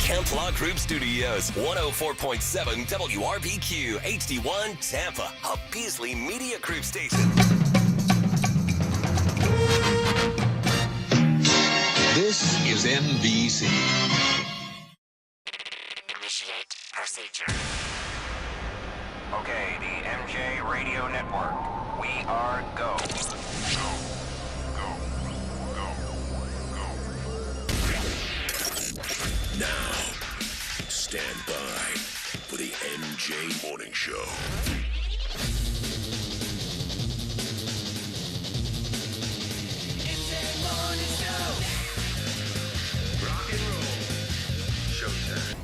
Kemp Law Group Studios, 104.7 WRBQ, HD1 Tampa, a Beasley Media Group station. This is NBC. Initiate procedure. Okay, the MJ Radio Network. We are go. Now, stand by for the MJ Morning Show. MJ Morning Show. Rock and roll. Showtime.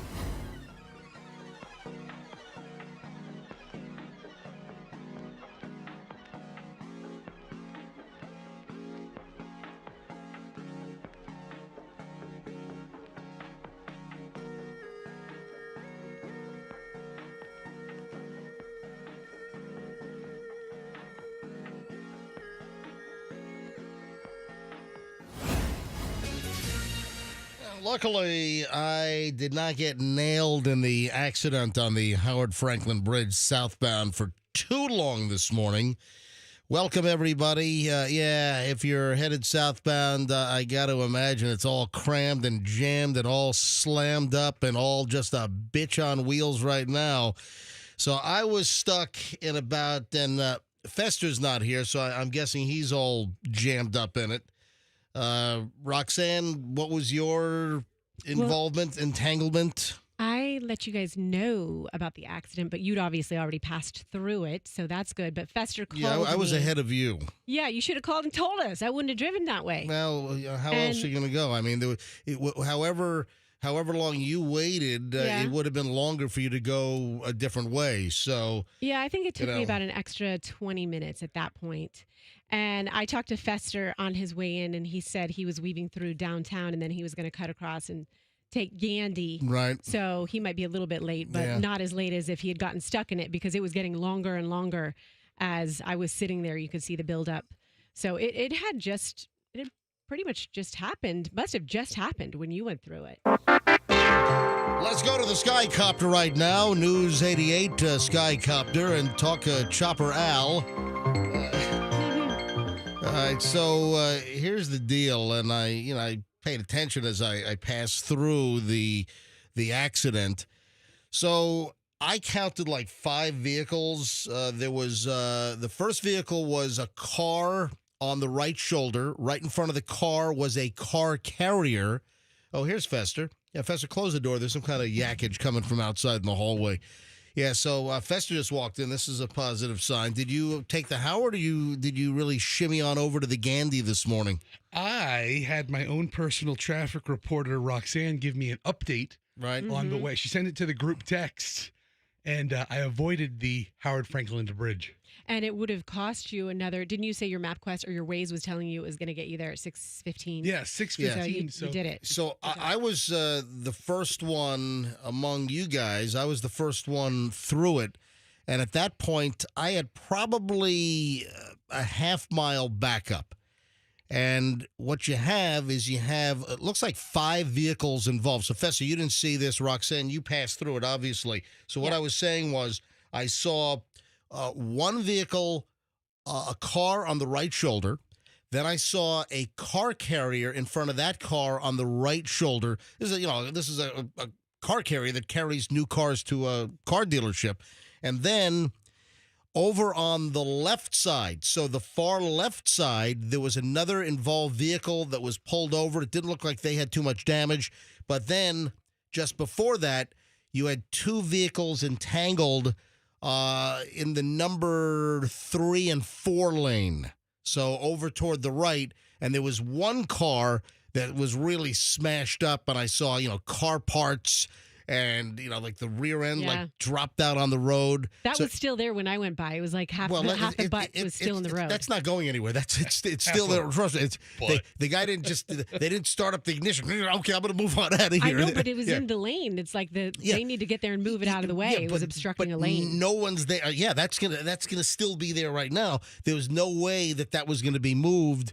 Luckily, I did not get nailed in the accident on the Howard Franklin Bridge southbound for too long this morning. Welcome, everybody. If you're headed southbound, I got to imagine it's all crammed and jammed and all slammed up and all just a bitch on wheels right now. So I was stuck in about, and Fester's not here, so I'm guessing he's all jammed up in it. Roxanne, what was your involvement, entanglement? I let you guys know about the accident, but you'd obviously already passed through it, so that's good. But Fester called Yeah, I was me. ahead of you. Yeah, you should have called and told us. I wouldn't have driven that way. Well, how else are you going to go? I mean, however long you waited, it would have been longer for you to go a different way. So yeah, I think it took me about an extra 20 minutes at that point. And I talked to Fester on his way in, and he said he was weaving through downtown, and then he was going to cut across and take Gandy. Right. So he might be a little bit late, but not as late as if he had gotten stuck in it, because it was getting longer and longer as I was sitting there. You could see the buildup. So it had pretty much just happened. Must have just happened when you went through it. Let's go to the Skycopter right now. News 88 Skycopter, and talk Chopper Al. All right, so here's the deal, and I paid attention as I passed through the accident. So I counted like 5 vehicles. There was the first vehicle was a car on the right shoulder. Right in front of the car was a car carrier. Oh, here's Fester. Yeah, Fester, close the door. There's some kind of yakage coming from outside in the hallway. Yeah, so Fester just walked in. This is a positive sign. Did you take the Howard, or did you really shimmy on over to the Gandy this morning? I had my own personal traffic reporter, Roxanne, give me an update on the way. She sent it to the group text, and I avoided the Howard Franklin Bridge. And it would have cost you another. Didn't you say your MapQuest or your Waze was telling you it was going to get you there at 6:15? Yeah, 6:15. So you did it. So I was the first one among you guys. I was the first one through it. And at that point, I had probably a half-mile backup. And what you have is it looks like 5 vehicles involved. So, Fester, you didn't see this. Roxanne, you passed through it, obviously. So what I was saying was I saw one vehicle, a car on the right shoulder. Then I saw a car carrier in front of that car on the right shoulder. This is a car carrier that carries new cars to a car dealership. And then over on the left side, so the far left side, there was another involved vehicle that was pulled over. It didn't look like they had too much damage. But then just before that, you had 2 vehicles entangled in the number 3 and 4 lane. So over toward the right, and there was one car that was really smashed up, and I saw, car parts and, like the rear end, dropped out on the road. That was still there when I went by. It was like half the butt was still in the road. That's not going anywhere. It's still there. The guy they didn't start up the ignition. Okay, I'm going to move on out of here. I know, but it was in the lane. It's like they need to get there and move it out of the way. It was obstructing a lane. No one's there. Yeah, that's gonna still be there right now. There was no way that was going to be moved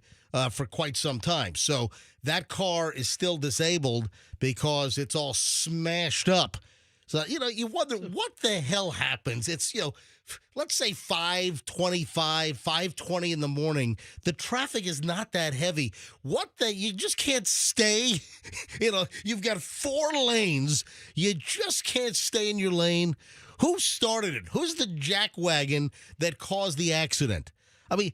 for quite some time. So that car is still disabled because it's all smashed up. So, you wonder what the hell happens. It's, let's say 5:25, 5:20 in the morning. The traffic is not that heavy. You just can't stay. You've got 4 lanes. You just can't stay in your lane. Who started it? Who's the jackwagon that caused the accident? I mean,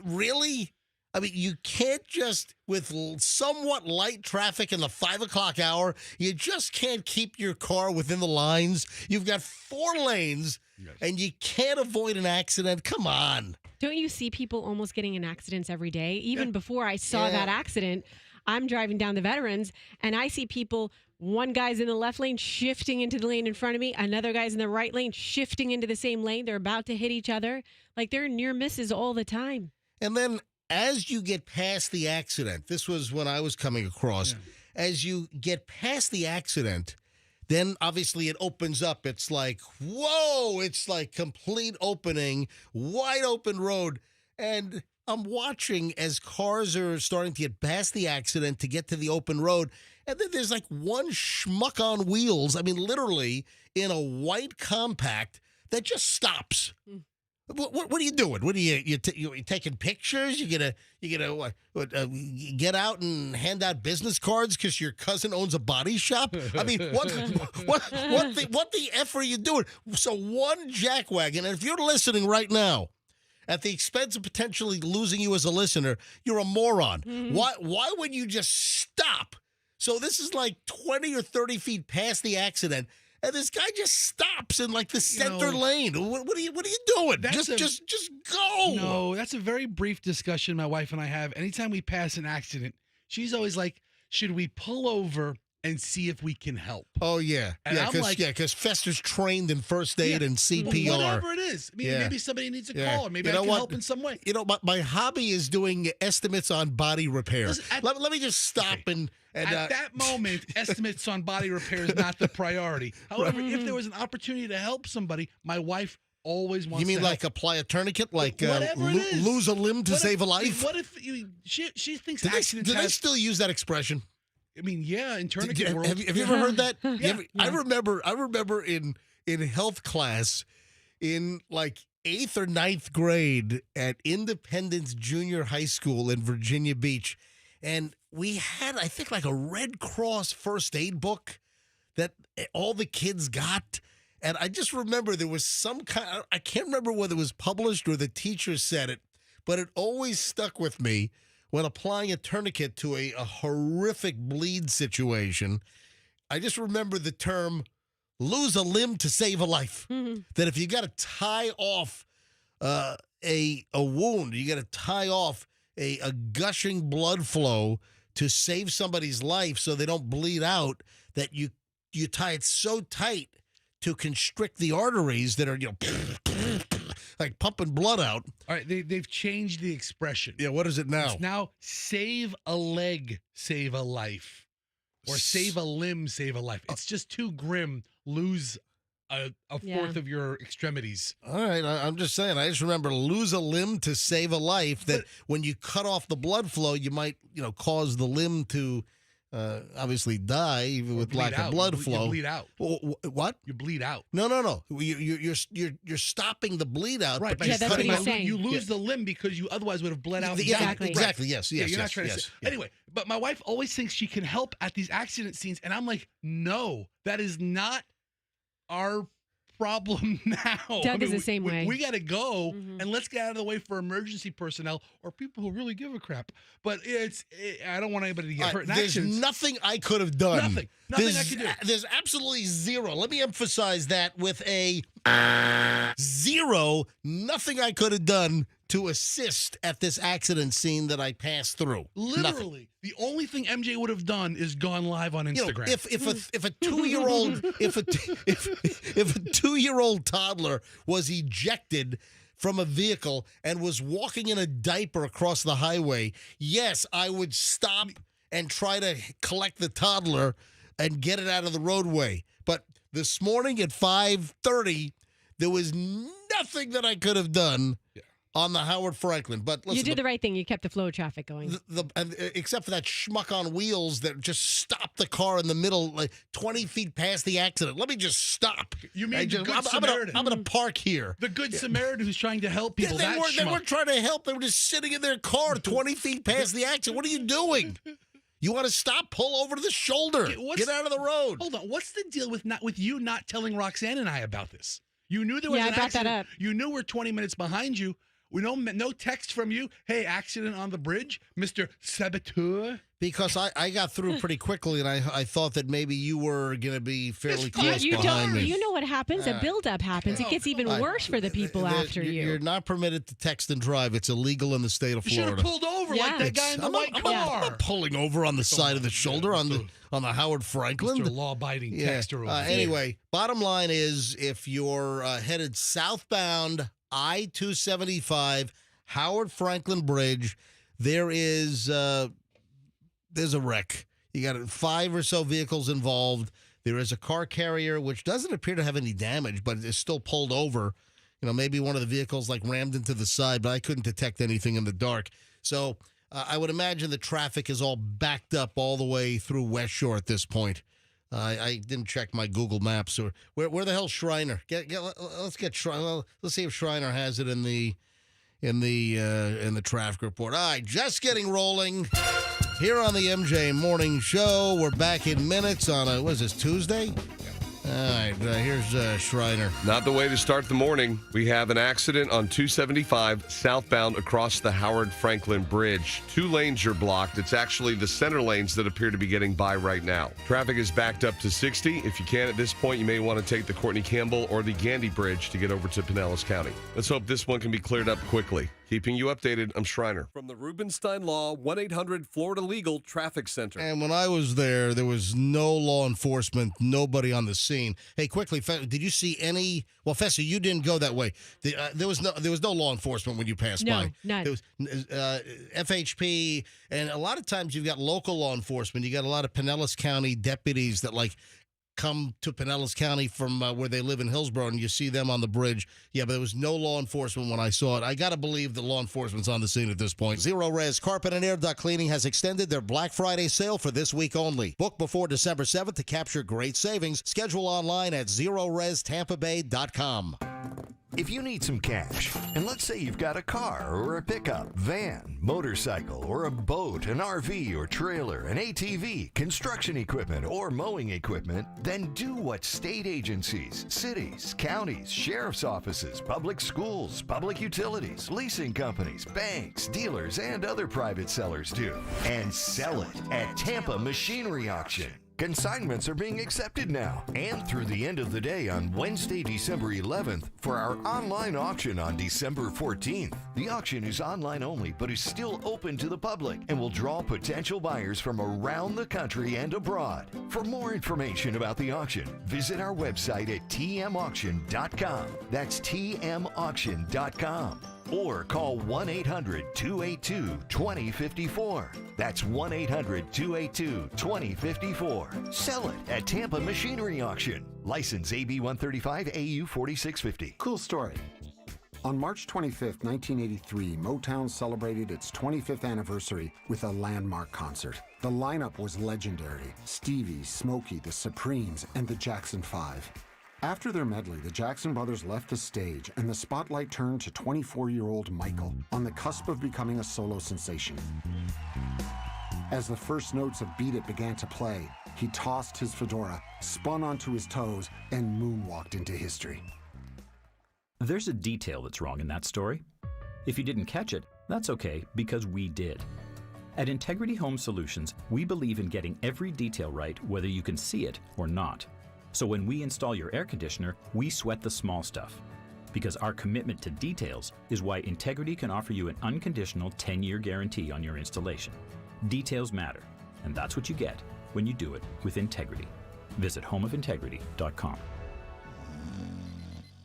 really? I mean, you can't just, with somewhat light traffic in the 5 o'clock hour, you just can't keep your car within the lines. You've got 4 lanes, and you can't avoid an accident. Come on. Don't you see people almost getting in accidents every day? Even before I saw that accident, I'm driving down the Veterans, and I see people, one guy's in the left lane shifting into the lane in front of me, another guy's in the right lane shifting into the same lane. They're about to hit each other. Like, they're near misses all the time. And then as you get past the accident, this was when I was coming across, as you get past the accident, then obviously it opens up. It's like, whoa, it's like complete opening, wide open road. And I'm watching as cars are starting to get past the accident to get to the open road. And then there's like one schmuck on wheels, I mean, literally in a white compact that just stops. What are you doing? What are you taking pictures? You gonna get out and hand out business cards because your cousin owns a body shop? I mean, what the F are you doing? So one jackwagon, and if you're listening right now, at the expense of potentially losing you as a listener, you're a moron. Why would you just stop? So this is like 20 or 30 feet past the accident. And this guy just stops in like the center lane. What are you doing? Just go. No, that's a very brief discussion my wife and I have. Anytime we pass an accident, she's always like, should we pull over and see if we can help? Oh, yeah. And I'm like, because Fester's trained in first aid and CPR. Whatever it is. I mean, maybe somebody needs a call, or maybe I can help in some way. My hobby is doing estimates on body repair. Listen, let me just stop and at that moment, estimates on body repair is not the priority. However, if there was an opportunity to help somebody, my wife always wants to You mean help. like apply a tourniquet, like Whatever it is. lose a limb to save a life? What if she thinks Do accidents they still use that expression? I mean, yeah, in tourniquet world. Have you ever heard that? Yeah. I remember in health class in like 8th or 9th grade at Independence Junior High School in Virginia Beach. And we had, I think, like a Red Cross first aid book that all the kids got. And I just remember there was some kind, I can't remember whether it was published or the teacher said it, but it always stuck with me when applying a tourniquet to a horrific bleed situation. I just remember the term, lose a limb to save a life. That if you got to tie off a wound, you got to tie off a gushing blood flow to save somebody's life so they don't bleed out, that you tie it so tight to constrict the arteries that are, like pumping blood out. All right, they've changed the expression. Yeah, what is it now? It's now save a leg, save a life. Or save a limb, save a life. It's just too grim. Lose a fourth of your extremities. All right, I'm just saying. I just remember lose a limb to save a life. That when you cut off the blood flow, you might, cause the limb to obviously die even with lack of blood flow. You bleed out. What? You bleed out. No. You're stopping the bleed out. Right, but that's what cutting he's out. saying. You lose the limb because you otherwise would have bled out. Exactly. Yes. Yeah, you're not trying to yes, say. yeah. Anyway, but my wife always thinks she can help at these accident scenes, and I'm like, no, that is not our problem now. Doug is the same way. We got to go, and let's get out of the way for emergency personnel or people who really give a crap. But I don't want anybody to get hurt in There's accidents. nothing I could have done. Nothing I could do. There's absolutely zero. Let me emphasize that with a zero. Nothing I could have done to assist at this accident scene that I passed through. Literally, Nothing. the only thing MJ would have done is gone live on Instagram. If a 2-year-old if a 2-year-old toddler was ejected from a vehicle and was walking in a diaper across the highway, yes, I would stop and try to collect the toddler and get it out of the roadway. But this morning at 5:30, there was nothing that I could have done on the Howard Franklin. But listen, you did the right thing. You kept the flow of traffic going. Except for that schmuck on wheels that just stopped the car in the middle, like 20 feet past the accident. Let me just stop. You mean the Good Samaritan? I'm going to park here. The Good Samaritan who's trying to help people. They weren't trying to help. They were just sitting in their car 20 feet past the accident. What are you doing? You want to stop? Pull over to the shoulder. Get out of the road. Hold on. What's the deal with you not telling Roxanne and I about this? You knew there was an accident. That up. You knew we're 20 minutes behind you. We no text from you. Hey, accident on the bridge, Mr. Saboteur. Because I got through pretty quickly, and I thought that maybe you were going to be fairly close behind me. You know what happens? A buildup happens. It gets even worse for the people after you. You're not permitted to text and drive. It's illegal in the state of Florida. You should have pulled over like that guy in the white car. I'm not pulling over on the side of the shoulder on the Howard Franklin. Mr. Law-abiding texter. Anyway, bottom line is if you're headed southbound I-275 Howard Franklin Bridge, there's a wreck. You got 5 or so vehicles involved. There is a car carrier which doesn't appear to have any damage, but is still pulled over. You know, maybe one of the vehicles like rammed into the side, but I couldn't detect anything in the dark. So I would imagine the traffic is all backed up all the way through West Shore at this point. I didn't check my Google Maps. Or where the hell's Shriner? Let's get Shriner. Let's see if Shriner has it in the traffic report. All right, just getting rolling here on the MJ Morning Show. We're back in minutes on what is this, Tuesday? All right, here's Shriner. Not the way to start the morning. We have an accident on 275 southbound across the Howard Franklin Bridge. 2 lanes are blocked. It's actually the center lanes that appear to be getting by right now. Traffic is backed up to 60. If you can at this point, you may want to take the Courtney Campbell or the Gandy Bridge to get over to Pinellas County. Let's hope this one can be cleared up quickly. Keeping you updated, I'm Shriner. From the Rubenstein Law 1-800-FLORIDA Legal Traffic Center. And when I was there was no law enforcement, nobody on the scene. Hey, quickly, did you see any? Well, Fessa, you didn't go that way. There was no law enforcement when you passed by. No, none. There was FHP, and a lot of times you've got local law enforcement. You got a lot of Pinellas County deputies that come to Pinellas County from where they live in Hillsborough, and you see them on the bridge. Yeah, but there was no law enforcement when I saw it. I got to believe the law enforcement's on the scene at this point. Zero Res Carpet and Air Duct Cleaning has extended their Black Friday sale for this week only. Book before December 7th to capture great savings. Schedule online at ZeroResTampaBay.com. If you need some cash, and let's say you've got a car or a pickup, van, motorcycle, or a boat, an RV or trailer, an ATV, construction equipment, or mowing equipment, then do what state agencies, cities, counties, sheriff's offices, public schools, public utilities, leasing companies, banks, dealers, and other private sellers do. And sell it at Tampa Machinery Auction. Consignments are being accepted now and through the end of the day on Wednesday, December 11th for our online auction on December 14th. The auction is online only but is still open to the public and will draw potential buyers from around the country and abroad. For more information about the auction, visit our website at tmauction.com. That's tmauction.com. Or call 1-800-282-2054. That's 1-800-282-2054. Sell it at Tampa Machinery Auction. License AB 135 AU 4650. Cool story. On March 25th, 1983, Motown celebrated its 25th anniversary with a landmark concert. The lineup was legendary. Stevie, Smokey, the Supremes, and the Jackson 5. After their medley, the Jackson brothers left the stage and the spotlight turned to 24-year-old Michael, on the cusp of becoming a solo sensation. As the first notes of Beat It began to play, he tossed his fedora, spun onto his toes, and moonwalked into history. There's a detail that's wrong in that story. If you didn't catch it, that's okay, because we did. At Integrity Home Solutions, we believe in getting every detail right, whether you can see it or not. So when we install your air conditioner, we sweat the small stuff. Because our commitment to details is why Integrity can offer you an unconditional 10-year guarantee on your installation. Details matter, and that's what you get when you do it with Integrity. Visit homeofintegrity.com.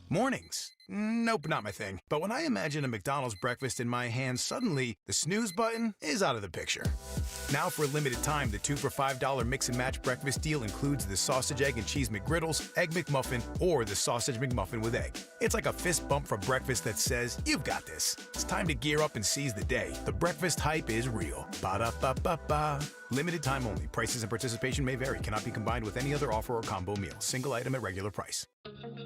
Mornings Nope, not my thing. But when I imagine a McDonald's breakfast in my hand, suddenly the snooze button is out of the picture. Now for a limited time, the 2 for $5 mix and match breakfast deal includes the sausage, egg, and cheese McGriddles, egg McMuffin, or the sausage McMuffin with egg. It's like a fist bump for breakfast that says, you've got this. It's time to gear up and seize the day. The breakfast hype is real. Ba-da-ba-ba-ba. Limited time only. Prices and participation may vary. Cannot be combined with any other offer or combo meal. Single item at regular price.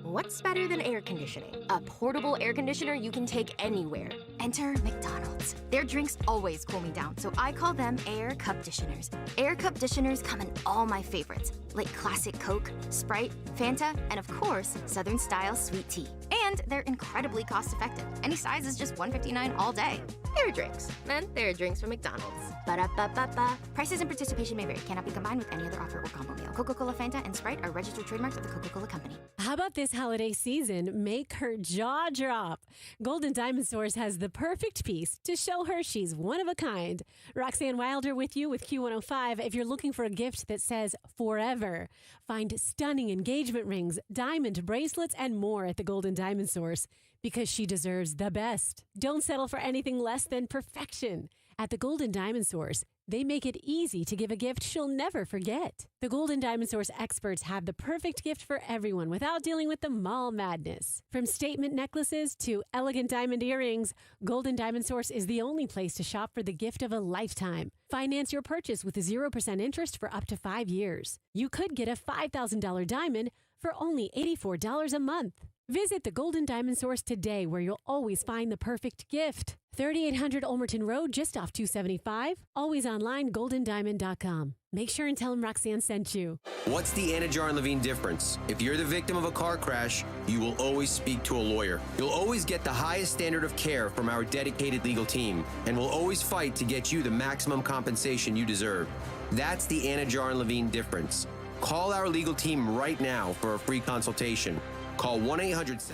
What's better than air conditioning? A portable air conditioner you can take anywhere. Enter McDonald's. Their drinks always cool me down, so I call them Air Cup Disheners. Air Cup Disheners come in all my favorites, like classic Coke, Sprite, Fanta, and of course, Southern style sweet tea. And they're incredibly cost effective. Any size is just $1.59 all day. Air drinks. And they're drinks from McDonald's. Ba-da-ba-ba-ba. Prices and participation may vary. Cannot be combined with any other offer or combo meal. Coca-Cola, Fanta, and Sprite are registered trademarks of the Coca-Cola Company. How about this holiday season? Make her jaw drop. Golden Diamond Source has the perfect piece to show her she's one of a kind. Roxanne Wilder with you with Q105. If you're looking for a gift that says forever, find stunning engagement rings, diamond bracelets, and more at the Golden Diamond Source because she deserves the best. Don't settle for anything less than perfection. At the Golden Diamond Source, they make it easy to give a gift she'll never forget. The Golden Diamond Source experts have the perfect gift for everyone without dealing with the mall madness. From statement necklaces to elegant diamond earrings, Golden Diamond Source is the only place to shop for the gift of a lifetime. Finance your purchase with 0% interest for up to 5 years. You could get a $5,000 diamond for only $84 a month. Visit the Golden Diamond Source today, where you'll always find the perfect gift. 3800 Olmerton Road, just off 275. Always online, goldendiamond.com. Make sure and tell them Roxanne sent you. What's the Anna Jar and Levine difference? If you're the victim of a car crash, you will always speak to a lawyer. You'll always get the highest standard of care from our dedicated legal team, and we'll always fight to get you the maximum compensation you deserve. That's the Anna Jar and Levine difference. Call our legal team right now for a free consultation. Call 1-800-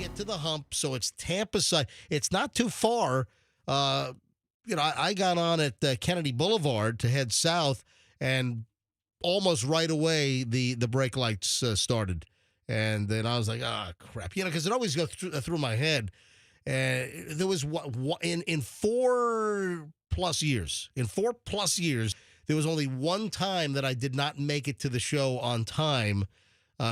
get to the hump, so it's Tampa side. It's not too far. I got on at Kennedy Boulevard to head south, and almost right away the brake lights started. And then I was like, crap. Because it always goes through my head. And there was in 4+ years. In 4+ years, there was only one time that I did not make it to the show on time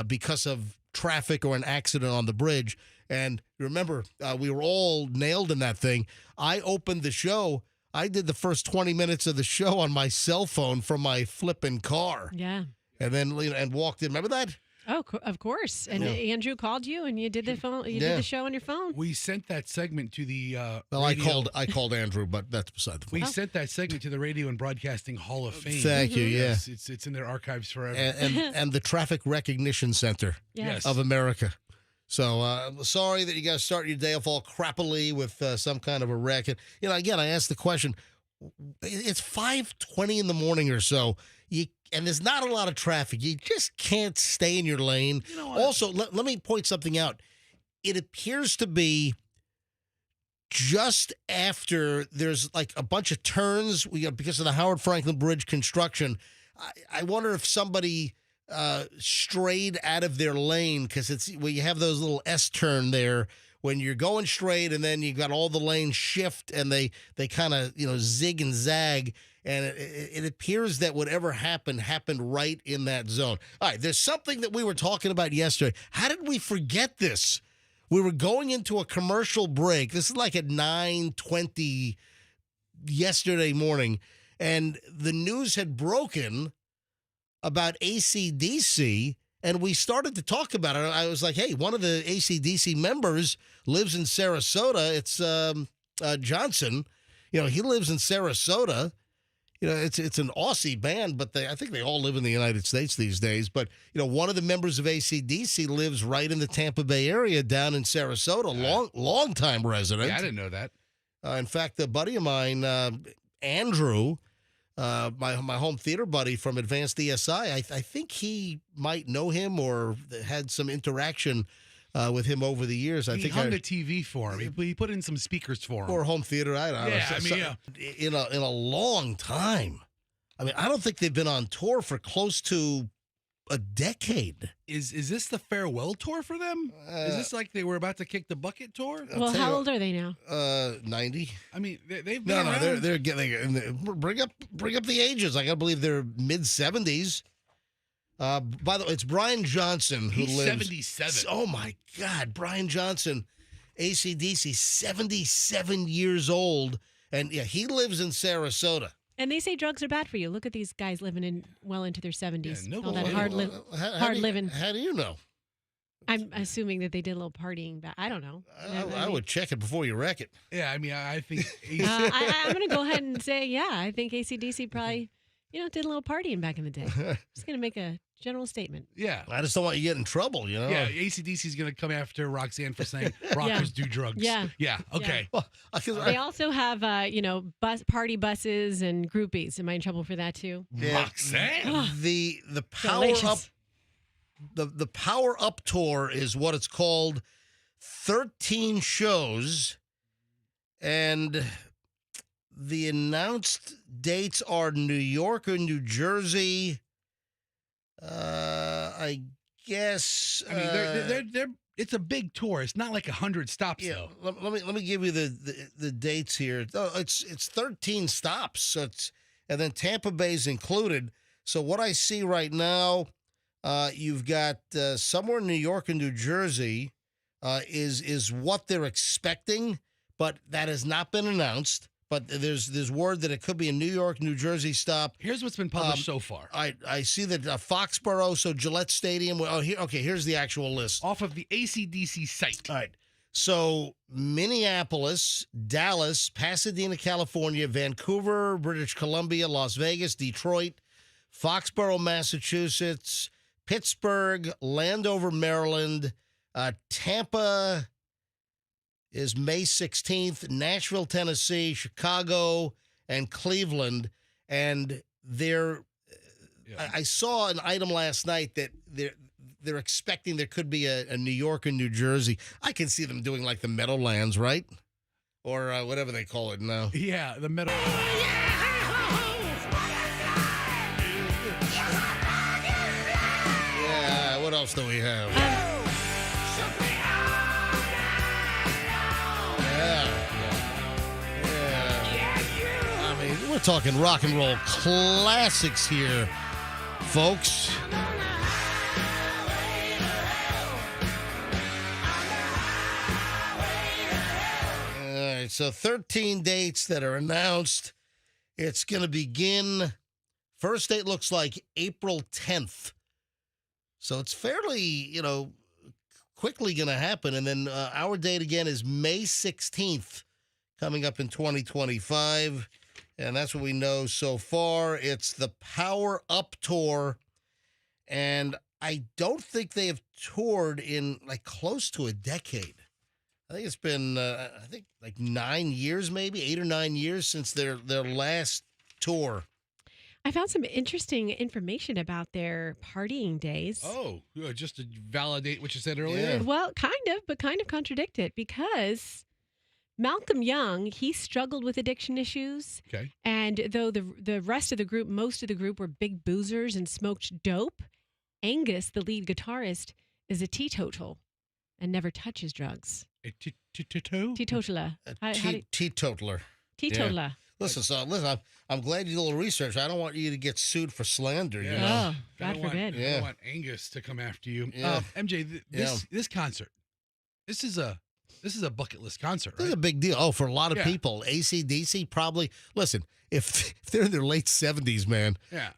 because of traffic or an accident on the bridge. And remember, we were all nailed in that thing. I opened the show. I did the first 20 minutes of the show on my cell phone from my flipping car. Yeah. And then and walked in. Remember that? Oh, of course. And Andrew called you, and you did the phone. You did the show on your phone. We sent that segment to the. Well, radio. I called Andrew, but that's beside the point. We sent that segment to the Radio and Broadcasting Hall of Fame. Thank you. Yeah, yes, it's in their archives forever. And the Traffic Recognition Center of America. So sorry that you guys start your day off all crappily with some kind of a wreck. And again, I asked the question. It's 5:20 in the morning or so. And there's not a lot of traffic. You just can't stay in your lane. Also, let me point something out. It appears to be just after there's like a bunch of turns because of the Howard Franklin Bridge construction. I wonder if somebody strayed out of their lane because it's where you have those little S turn there when you're going straight and then you got all the lanes shift and they kind of zig and zag. And it appears that whatever happened right in that zone. All right, there's something that we were talking about yesterday. How did we forget this? We were going into a commercial break. This is like at 9:20 yesterday morning, and the news had broken about AC/DC, and we started to talk about it. I was like, hey, one of the AC/DC members lives in Sarasota. It's Johnson. He lives in Sarasota. It's an Aussie band, but I think they all live in the United States these days. But, one of the members of AC/DC lives right in the Tampa Bay area down in Sarasota, long-time resident. Yeah, I didn't know that. In fact, a buddy of mine, Andrew, my home theater buddy from Advanced ESI, I think he might know him or had some interaction with him over the years. He hung the TV for him. He put in some speakers for him. Or home theater. I don't know. In a long time. I mean, I don't think they've been on tour for close to a decade. Is this the farewell tour for them? Is this like they were about to kick the bucket tour? Well, how old are they now? 90. I mean, they've been around. They're getting bring up the ages. I gotta believe they're mid 70s. By the way, it's Brian Johnson who He's lives 77. Oh my God, Brian Johnson, AC/DC, 77 years old, and he lives in Sarasota. And they say drugs are bad for you. Look at these guys living well into their 70s. Yeah, All that hard living. How do you know? I'm assuming that they did a little partying back. I don't know. I would check it before you wreck it. Yeah, I mean, I think I'm going to go ahead and say, I think AC/DC probably, did a little partying back in the day. Just going to make a general statement. Yeah. I just don't want you to get in trouble, Yeah, AC/DC is going to come after Roxanne for saying rockers do drugs. Yeah. Yeah, okay. Yeah. Well, they also have, party buses and groupies. Am I in trouble for that too? Yeah. Roxanne. The Power Up, the Power Up Tour is what it's called. 13 shows, and the announced dates are New York or New Jersey. I guess. I mean, they're it's a big tour. It's not like 100 stops though. Let me give you the dates here. Oh, it's 13 stops. So and then Tampa Bay's included. So what I see right now, you've got somewhere in New York and New Jersey is what they're expecting, but that has not been announced. But there's word that it could be a New York, New Jersey stop. Here's what's been published so far. I see that Foxborough, so Gillette Stadium. Here's the actual list. Off of the AC/DC site. All right. So Minneapolis, Dallas, Pasadena, California, Vancouver, British Columbia, Las Vegas, Detroit, Foxborough, Massachusetts, Pittsburgh, Landover, Maryland, Tampa is May 16th, Nashville, Tennessee, Chicago, and Cleveland. And I saw an item last night that they're expecting there could be a New York and New Jersey. I can see them doing like the Meadowlands, right? Or whatever they call it now. Yeah, the Meadow. Yeah, what else do we have? I mean, we're talking rock and roll classics here, folks. All right, so 13 dates that are announced. It's going to begin, first date looks like April 10th. So it's fairly, quickly going to happen. And then our date again is May 16th, coming up in 2025. And that's what we know so far. It's the Power Up Tour. And I don't think they have toured in like close to a decade. I think it's been, like 9 years, maybe 8 or 9 years since their last tour. I found some interesting information about their partying days. Oh, just to validate what you said earlier? Yeah. Well, kind of contradict it, because Malcolm Young, he struggled with addiction issues. Okay. And though the rest of the group, most of the group were big boozers and smoked dope, Angus, the lead guitarist, is a teetotal and never touches drugs. A teetotaler? Teetotaler. Teetotaler. Teetotaler. Yeah. Listen, I'm glad you did a little research. I don't want you to get sued for slander. Yeah. You know? Oh, God forbid. I don't want Angus to come after you. Yeah. MJ, this concert, this is a bucket list concert, right? This is a big deal. Oh, for a lot of people. AC/DC probably. Listen, if they're in their late 70s, man. Yeah.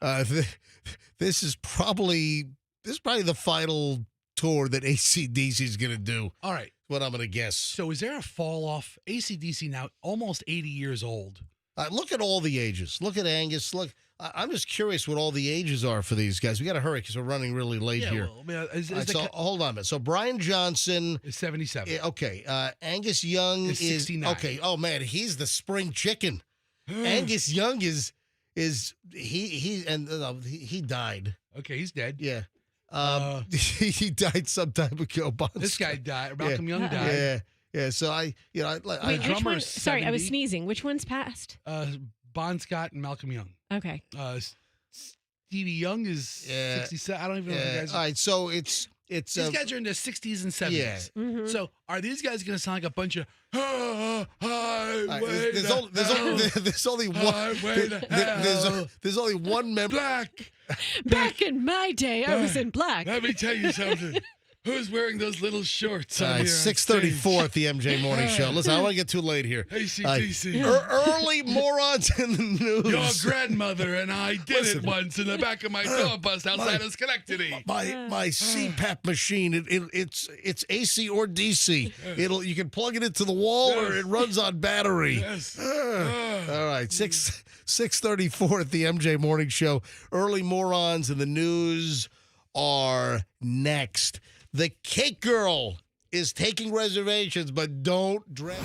This is probably the final tour that AC/DC is going to do. All right. What I'm going to guess. So is there a fall off? AC/DC now almost 80 years old. Look at all the ages. Look at Angus. Look, I'm just curious what all the ages are for these guys. We got to hurry because we're running really late here. Well, Hold on a minute. So Brian Johnson is 77. Okay. Angus Young is 69. Okay. Oh man, he's the spring chicken. Angus Young is he died. Okay, he's dead. Yeah. He died some time ago. This guy died. Malcolm Young died. Yeah. So Wait, which one? Sorry, I was sneezing. Which one's passed? Bon Scott and Malcolm Young. Okay. Stevie Young is 67. I don't even know if you guys. All right. So it's these guys are in their 60s and 70s. Yeah. Mm-hmm. So are these guys going to sound like a bunch of there's only one member. Back in my day, I was in black. Let me tell you something. Who's wearing those little shorts? On It's 6:34 at the MJ Morning Show. Listen, I don't want to get too late here. AC/DC. Early morons in the news. Your grandmother and I did it once in the back of my tour bus outside of Schenectady. My CPAP machine. It's AC or DC. You can plug it into the wall or it runs on battery. Yes. All right, 6:34 at the MJ Morning Show. Early morons in the news are next. The Cake Girl is taking reservations, but don't dress.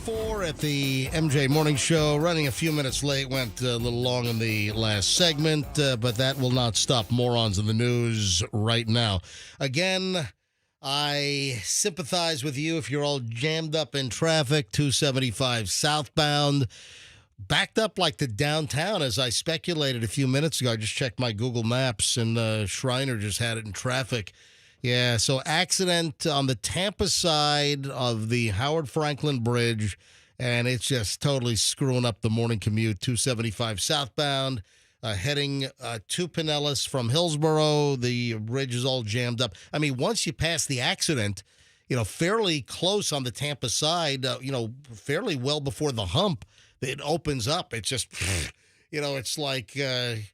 4 at the MJ Morning Show. Running a few minutes late. Went a little long in the last segment, but that will not stop Morons in the News right now. Again, I sympathize with you if you're all jammed up in traffic. 275 southbound. Backed up like the downtown, as I speculated a few minutes ago. I just checked my Google Maps, and Shriner just had it in traffic. Yeah, so accident on the Tampa side of the Howard Franklin Bridge, and it's just totally screwing up the morning commute. 275 southbound, heading to Pinellas from Hillsborough. The bridge is all jammed up. I mean, once you pass the accident, fairly close on the Tampa side, fairly well before the hump, it opens up. It's just, it's like, the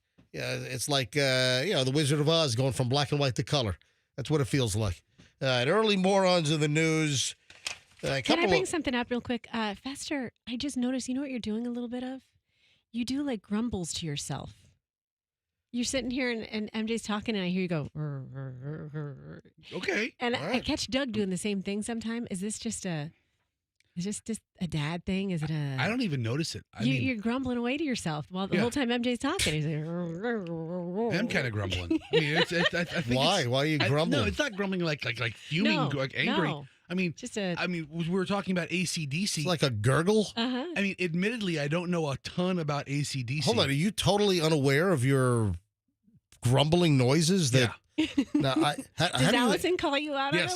Wizard of Oz going from black and white to color. That's what it feels like. Early Morons in the News. Can I bring something up real quick? Fester, I just noticed, you know what you're doing a little bit of? You do like grumbles to yourself. You're sitting here and MJ's talking and I hear you go, okay. And I catch Doug doing the same thing sometime. Is this just a dad thing? Is it a... I don't even notice it. You're grumbling away to yourself while the whole time MJ's talking. He's like... I'm kind of grumbling. I mean, I think Why? Why are you grumbling? No, it's not grumbling like fuming, like angry. No. I mean, we were talking about AC/DC. It's like a gurgle? Uh-huh. I mean, admittedly, I don't know a ton about AC/DC. Hold on, are you totally unaware of your grumbling noises? That now, does Allison call you out on them?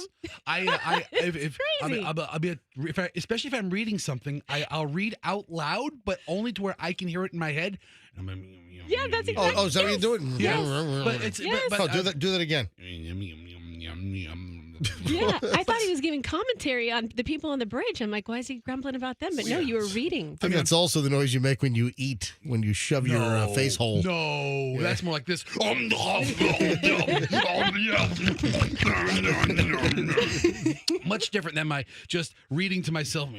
Yes. Especially if I'm reading something, I'll read out loud, but only to where I can hear it in my head. Yeah, that's exactly. Oh, is that what you do it? Yes. But do that again. Yeah, I thought he was giving commentary on the people on the bridge. I'm like, why is he grumbling about them? But no, you were reading. I think that's also the noise you make when you eat, when you shove your face hole. No, that's more like this. Much different than my just reading to myself.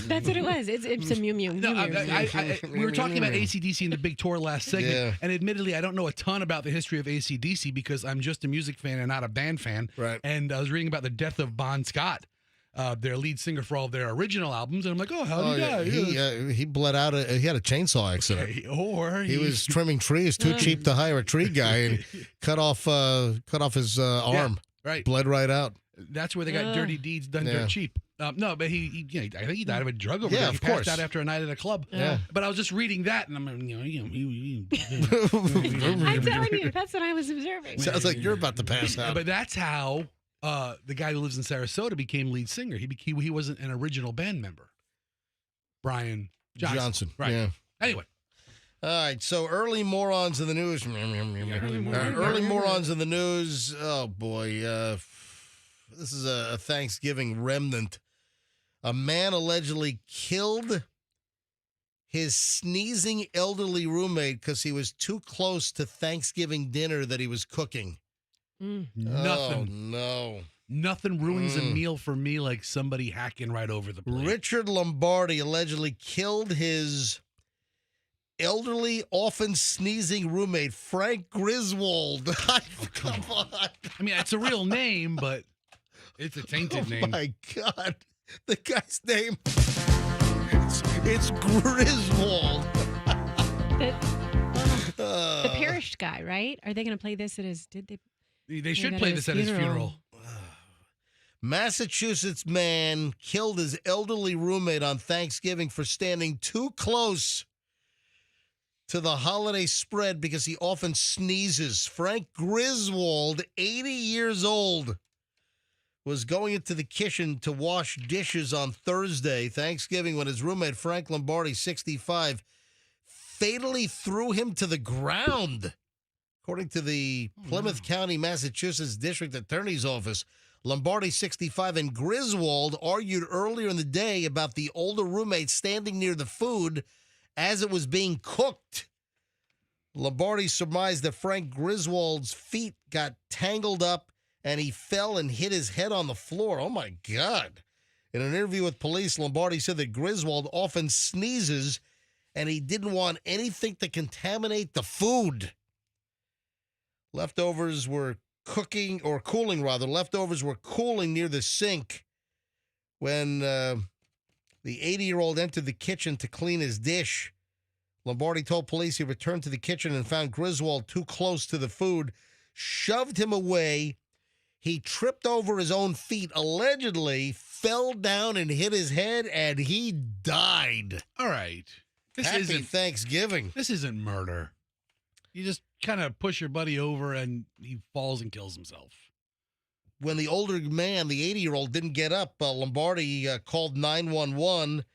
That's what it was. It's a mew mew. No, we were talking about AC/DC in the big tour last segment, and admittedly, I don't know a ton about the history of AC/DC because I'm just a music fan and not a band fan. Right. And I was reading about the death of Bon Scott, their lead singer for all of their original albums, and I'm like, oh, how'd he die? He bled out. He had a chainsaw accident. Okay. Or he was trimming trees. Too cheap to hire a tree guy, and cut off his arm. Right. Bled right out. That's where they got dirty deeds done dirt cheap. No, but he I think he died of a drug overdose. Yeah, he of passed course. out after a night at a club. Yeah. But I was just reading that, and I'm I'm telling you, that's what I was observing. Sounds like you're about to pass out. But that's how the guy who lives in Sarasota became lead singer. He wasn't an original band member. Brian Johnson. Right. Yeah. Anyway. All right, so early morons in the news. Early morons in the news. Oh, boy. This is a Thanksgiving remnant. A man allegedly killed his sneezing elderly roommate because he was too close to Thanksgiving dinner that he was cooking. Nothing. Oh, no. Nothing ruins a meal for me like somebody hacking right over the plate. Richard Lombardi allegedly killed his elderly, often sneezing roommate, Frank Griswold. Come on. I mean, it's a real name, but it's a tainted name. Oh, my God. The guy's name, it's Griswold. The perished guy, right? Are they going to play this at his, They should play this at his funeral. Massachusetts man killed his elderly roommate on Thanksgiving for standing too close to the holiday spread because he often sneezes. Frank Griswold, 80 years old, was going into the kitchen to wash dishes on Thursday, Thanksgiving, when his roommate, Frank Lombardi, 65, fatally threw him to the ground. According to the Plymouth County, Massachusetts District Attorney's Office, Lombardi, 65, and Griswold argued earlier in the day about the older roommate standing near the food as it was being cooked. Lombardi surmised that Frank Griswold's feet got tangled up and he fell and hit his head on the floor. Oh, my God. In an interview with police, Lombardi said that Griswold often sneezes and he didn't want anything to contaminate the food. Leftovers were cooling near the sink when the 80-year-old entered the kitchen to clean his dish. Lombardi told police he returned to the kitchen and found Griswold too close to the food, shoved him away. He tripped over his own feet, allegedly fell down and hit his head, and he died. All right. Happy Thanksgiving. This isn't murder. You just kind of push your buddy over and he falls and kills himself. When the older man, the 80-year-old, didn't get up, Lombardi called 911,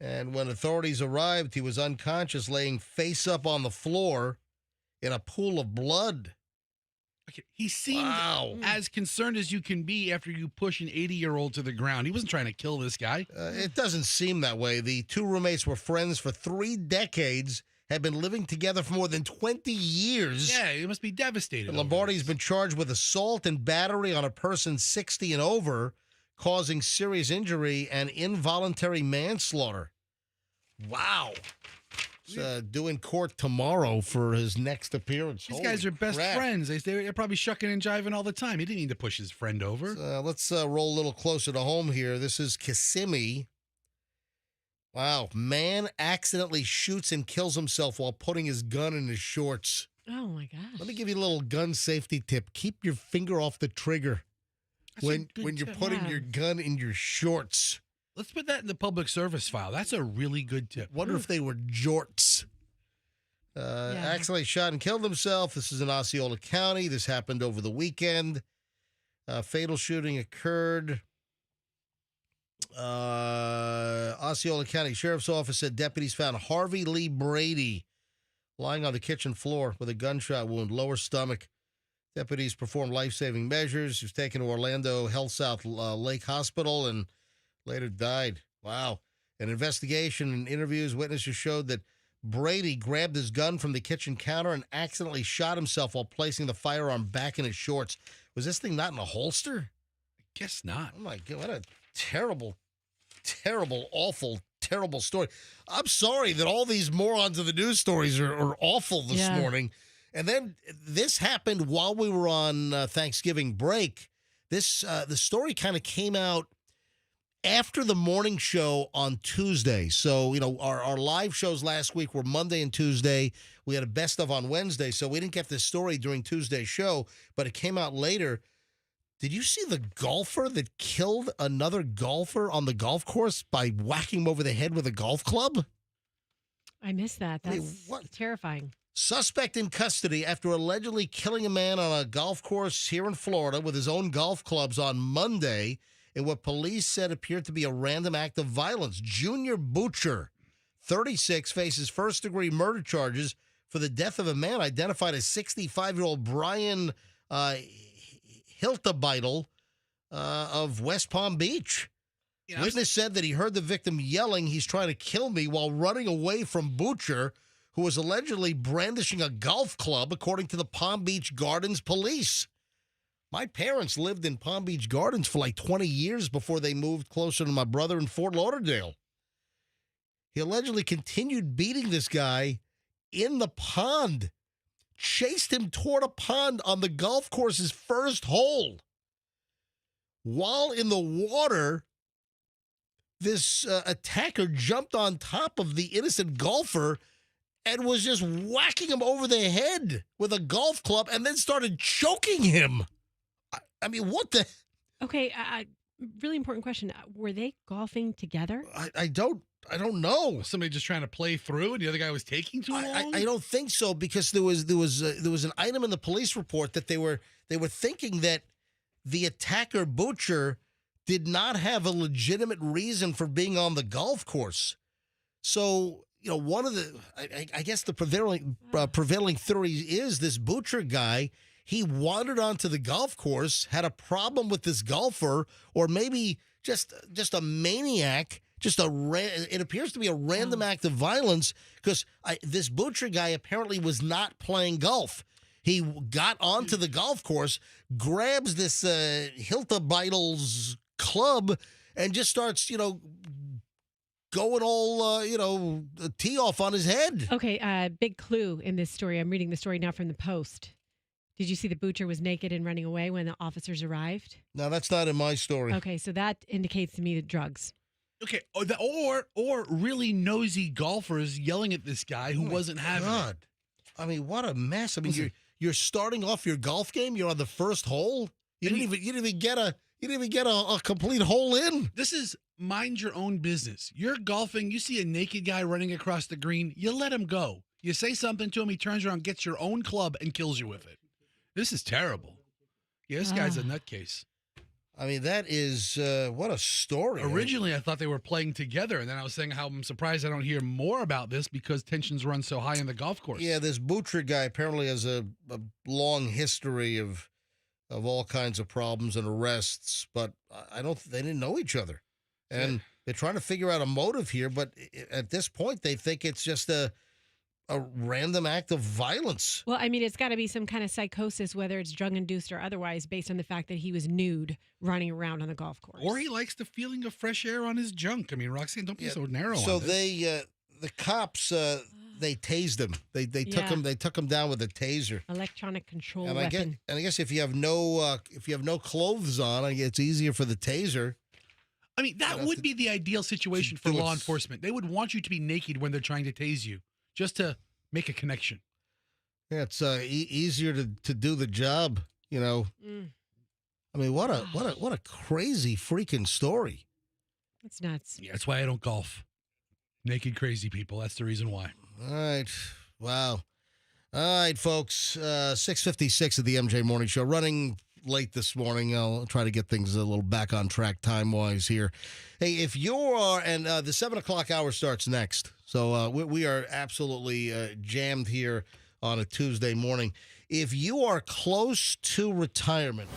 and when authorities arrived, he was unconscious, laying face up on the floor in a pool of blood. Okay. He seemed as concerned as you can be after you push an 80-year-old to the ground. He wasn't trying to kill this guy. It doesn't seem that way. The two roommates were friends for 3 decades, had been living together for more than 20 years. Yeah, he must be devastated. Lombardi's been charged with assault and battery on a person 60 and over. causing serious injury and involuntary manslaughter. Wow. He's due in court tomorrow for his next appearance. These guys are best friends. They're probably shucking and jiving all the time. He didn't need to push his friend over. Let's roll a little closer to home here. This is Kissimmee. Wow. Man accidentally shoots and kills himself while putting his gun in his shorts. Oh, my gosh. Let me give you a little gun safety tip. Keep your finger off the trigger when you're putting your gun in your shorts. Let's put that in the public service file. That's a really good tip. Wonder if they were jorts. Accidentally shot and killed himself. This is in Osceola County. This happened over the weekend. Fatal shooting occurred. Osceola County Sheriff's Office said deputies found Harvey Lee Brady lying on the kitchen floor with a gunshot wound, lower stomach. Deputies performed life-saving measures. He was taken to Orlando Health South Lake Hospital and later died. Wow. An investigation and interviews, witnesses showed that Brady grabbed his gun from the kitchen counter and accidentally shot himself while placing the firearm back in his shorts. Was this thing not in a holster? I guess not. Oh, my God. What a terrible, awful, terrible story. I'm sorry that all these morons of the news stories are awful this morning. And then this happened while we were on Thanksgiving break. The story kind of came out after the morning show on Tuesday. So, our live shows last week were Monday and Tuesday. We had a best of on Wednesday, so we didn't get this story during Tuesday's show, but it came out later. Did you see the golfer that killed another golfer on the golf course by whacking him over the head with a golf club? I missed that. That's terrifying. Suspect in custody after allegedly killing a man on a golf course here in Florida with his own golf clubs on Monday in what police said appeared to be a random act of violence. Junior Butcher, 36, faces first-degree murder charges for the death of a man identified as 65-year-old Brian Hiltebeitel of West Palm Beach. Witness said that he heard the victim yelling, "He's trying to kill me," while running away from Butcher, who was allegedly brandishing a golf club, according to the Palm Beach Gardens police. My parents lived in Palm Beach Gardens for like 20 years before they moved closer to my brother in Fort Lauderdale. He allegedly continued beating this guy in the pond, chased him toward a pond on the golf course's first hole. While in the water, this attacker jumped on top of the innocent golfer and was just whacking him over the head with a golf club and then started choking him. I mean, what the? Okay, really important question. Were they golfing together? I don't know. Was somebody just trying to play through, and the other guy was taking too long? I don't think so, because there was an item in the police report that they were thinking that the attacker Butcher did not have a legitimate reason for being on the golf course. So, one of the I guess the prevailing theory is this Butcher guy. He wandered onto the golf course, had a problem with this golfer, or maybe just a maniac. It appears to be a random act of violence, because this Butcher guy apparently was not playing golf. He got onto the golf course, grabs this Hiltebeitel's club, and just starts, going all, tee off on his head. Okay, big clue in this story. I'm reading the story now from the Post. Did you see the Butcher was naked and running away when the officers arrived? No, that's not in my story. Okay, so that indicates to me the drugs. Okay, or really nosy golfers yelling at this guy who wasn't having it. I mean, what a mess. I mean, you're starting off your golf game. You're on the first hole. You didn't even get a complete hole in. This is mind your own business. You're golfing. You see a naked guy running across the green. You let him go. You say something to him. He turns around, gets your own club, and kills you with it. This is terrible. Yeah, this guy's a nutcase. I mean, that is, what a story. Originally, I thought they were playing together, and then I was saying how I'm surprised I don't hear more about this because tensions run so high in the golf course. Yeah, this Butcher guy apparently has a long history of all kinds of problems and arrests, but they didn't know each other. And they're trying to figure out a motive here, but at this point, they think it's just a random act of violence. Well, I mean, it's got to be some kind of psychosis, whether it's drug-induced or otherwise, based on the fact that he was nude running around on the golf course. Or he likes the feeling of fresh air on his junk. I mean, Roxanne, don't be so narrow So on this. the cops, they tased him. They took him down with a taser. Electronic control And weapon. I guess if you have no clothes on, I guess it's easier for the taser. I mean, that would be the ideal situation for do law it- enforcement. They would want you to be naked when they're trying to tase you, just to make a connection. Yeah, it's easier to do the job. You know. I mean, what a crazy freaking story. It's nuts. Yeah, that's why I don't golf. Naked crazy people. That's the reason why. All right. Wow. All right, folks. 6:56 at the MJ Morning Show. Running late this morning. I'll try to get things a little back on track time-wise here. Hey, if you are, and the 7 o'clock hour starts next. So we are absolutely jammed here on a Tuesday morning. If you are close to retirement,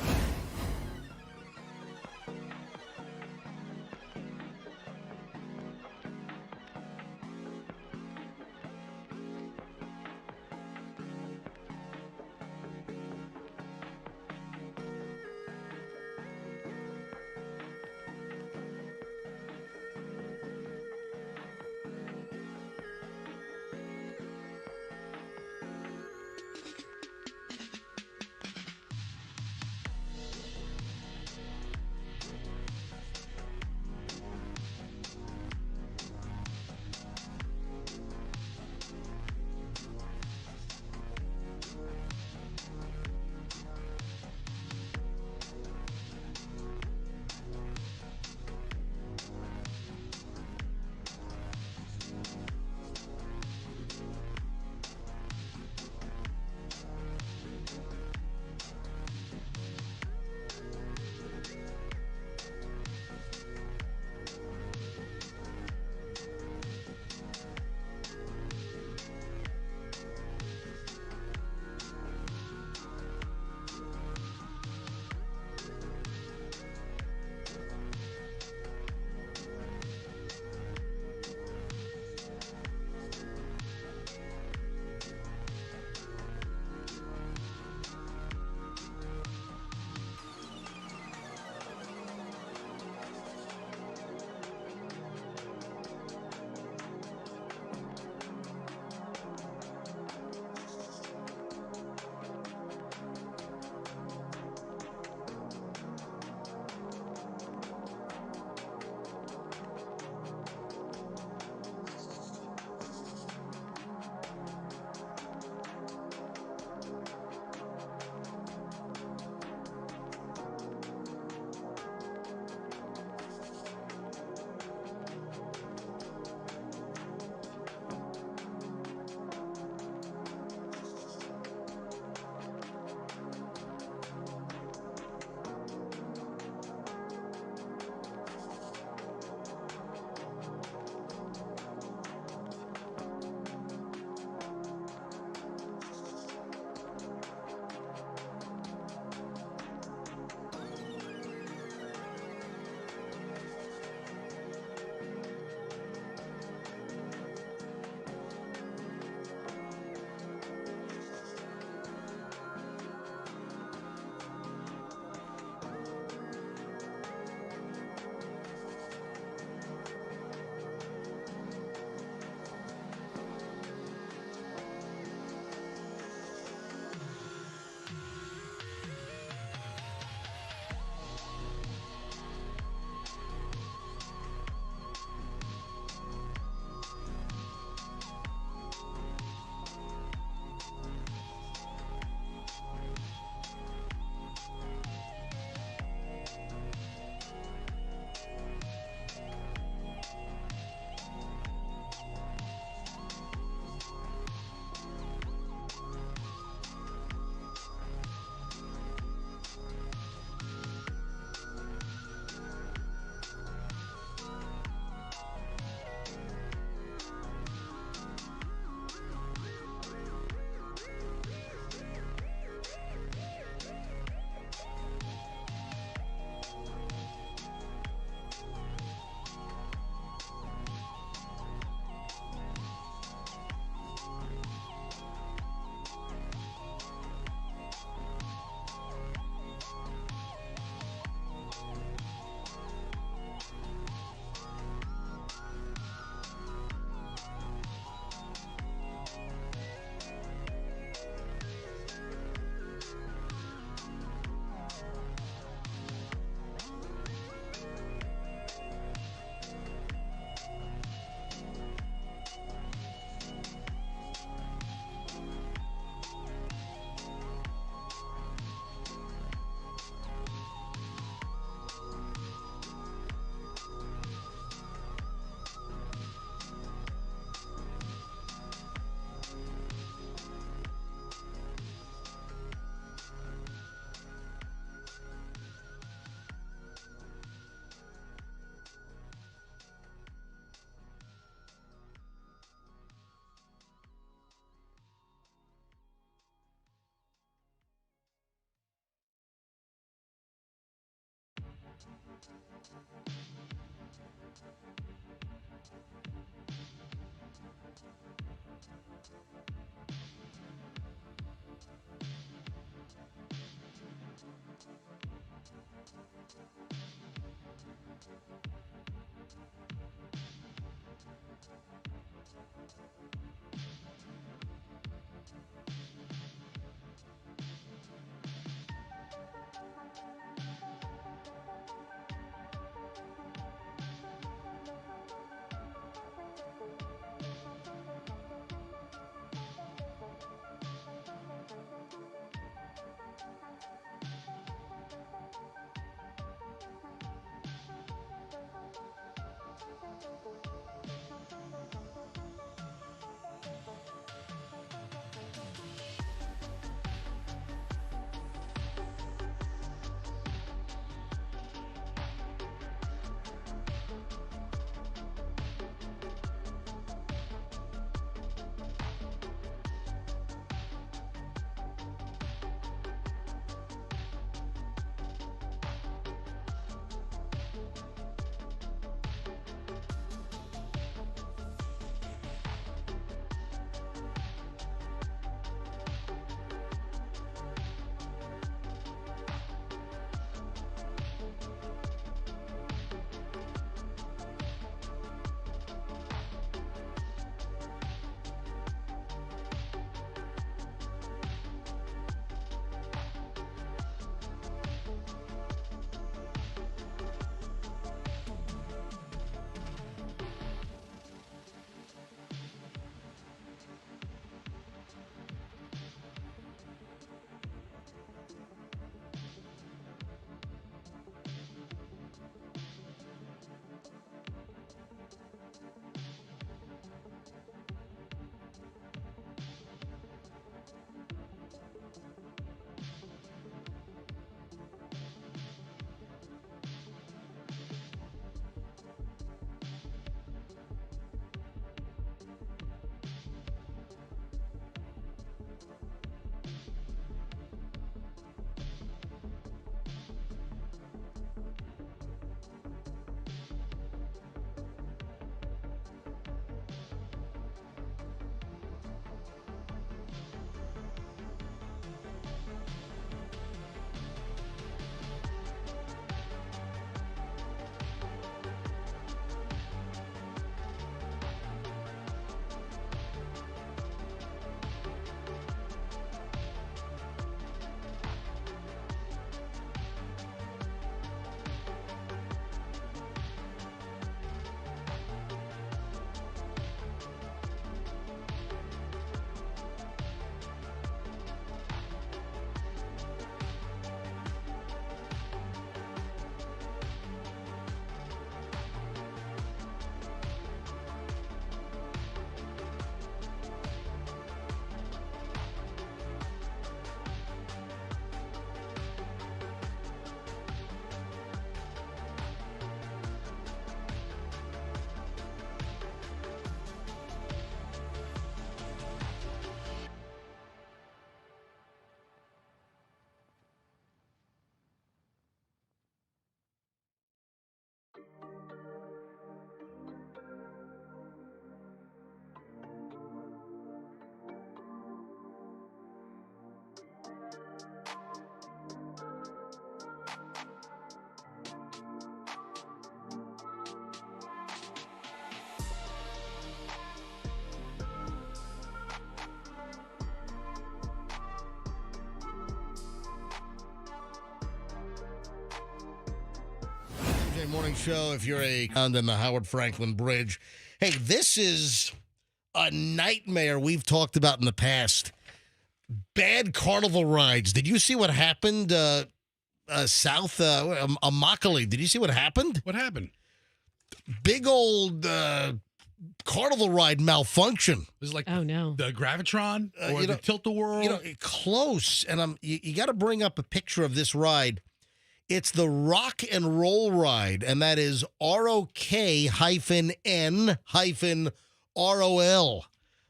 Morning show if you're on the Howard Franklin Bridge. Hey, this is a nightmare we've talked about in the past. Bad Carnival rides. Did you see what happened south of Immokalee? Did you see what happened? What happened? Big old Carnival ride malfunction. It was like oh no, the Gravitron or the Tilt-A-Whirl. You know, close. And you got to bring up a picture of this ride. It's the Rock and Roll ride, and that is ROK-N-ROL.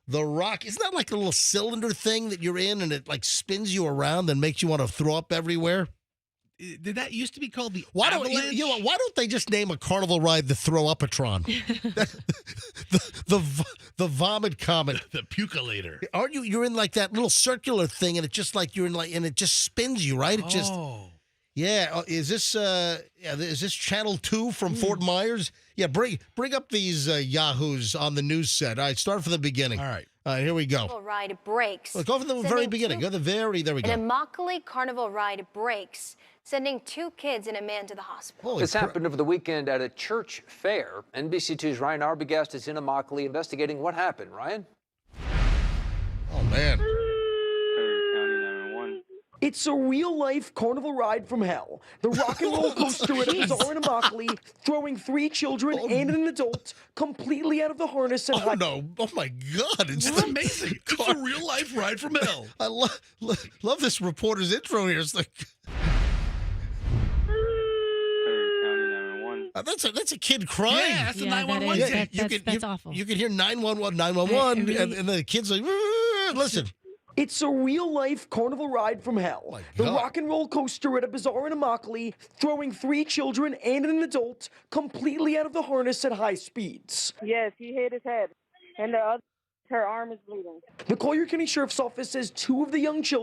The Rock. Isn't that like a little cylinder thing that you're in and it like spins you around and makes you want to throw up everywhere? Did that used to be called the Why don't Avalanche? why don't they just name a carnival ride the Throw-Upatron? the Vomit Comet. The Puculator. Aren't you? You're in like that little circular thing, and it's just like you're in like, and it just spins you, right? It just. Yeah. Is this Channel 2 from Fort Myers? Yeah. Bring up these yahoos on the news set. All right. Start from the beginning. All right. Here we go. Carnival ride breaks. Look, go from the very beginning. Go to the very. There we go. An Immokalee Carnival ride breaks, sending 2 kids and a man to the hospital. This happened over the weekend at a church fair. NBC2's Ryan Arbogast is in Immokalee investigating what happened. Ryan? Oh, man. It's a real-life carnival ride from hell. The rock and roll coaster at Bazaar in Immokalee, throwing 3 children and an adult completely out of the harness and no! Oh my God! It's amazing. It's a real-life ride from hell. I love this reporter's intro here. It's like that's a kid crying. Yeah, that's the 911. That's awful. You can hear 911, 911, and the kid's like, listen. It's a real-life carnival ride from hell. The rock and roll coaster at a bazaar in Immokalee, throwing 3 children and an adult completely out of the harness at high speeds. Yes, he hit his head, and her arm is bleeding. The Collier County Sheriff's Office says 2 of the young children